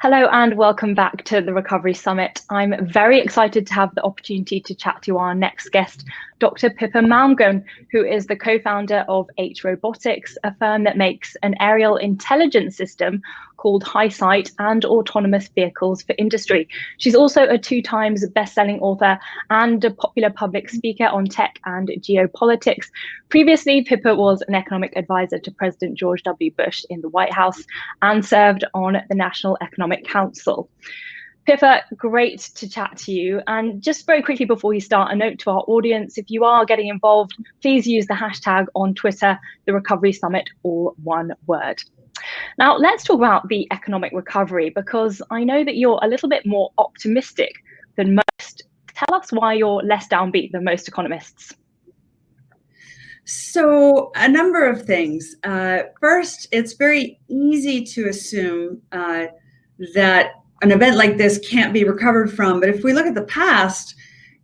Hello and welcome back to the Recovery Summit. I'm very excited to have the opportunity to chat to our next guest, Dr. Pippa Malmgren, who is the co-founder of H Robotics, a firm that makes an aerial intelligence system called HiSight and autonomous vehicles for industry. She's also a 2 times best-selling author and a popular public speaker on tech and geopolitics. Previously, Pippa was an economic advisor to President George W. Bush in the White House and served on the National Economic Council. Pippa, great to chat to you. And just very quickly before we start, a note to our audience, if you are getting involved, please use the hashtag on Twitter, the Recovery Summit, all one word. Now, let's talk about the economic recovery, because I know that you're a little bit more optimistic than most. Tell us why you're less downbeat than most economists. So a number of things. First, it's very easy to assume that an event like this can't be recovered from. But if we look at the past,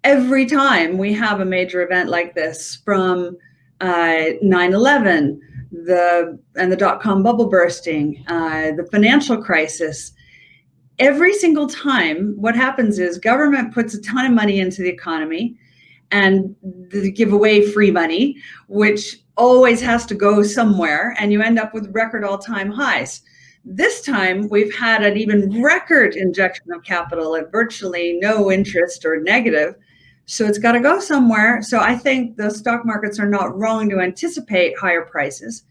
every time we have a major event like this, from 9/11, the dot-com bubble bursting, the financial crisis, every single time what happens is government puts a ton of money into the economy and they give away free money, which always has to go somewhere, and you end up with record all-time highs. This time, we've had an even record injection of capital at virtually no interest or negative, so it's got to go somewhere. So I think the stock markets are not wrong to anticipate higher prices.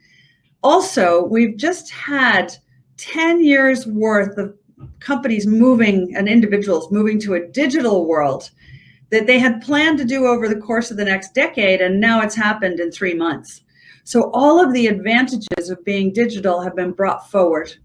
Also, we've just had 10 years worth of companies moving and individuals moving to a digital world that they had planned to do over the course of the next decade, and now it's happened in 3 months. So all of the advantages of being digital have been brought forward,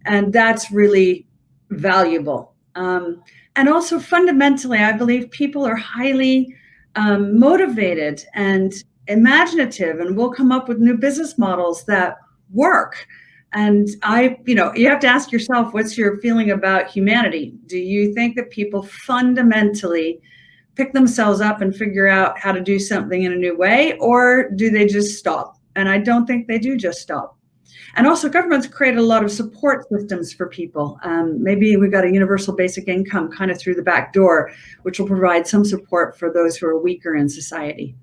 and that's really valuable. And also fundamentally, I believe people are highly motivated and imaginative, and will come up with new business models that work. And you have to ask yourself, what's your feeling about humanity? Do you think that people fundamentally pick themselves up and figure out how to do something in a new way, or do they just stop? And I don't think they do just stop. And also, governments create a lot of support systems for people. Maybe we got a universal basic income kind of through the back door, which will provide some support for those who are weaker in society.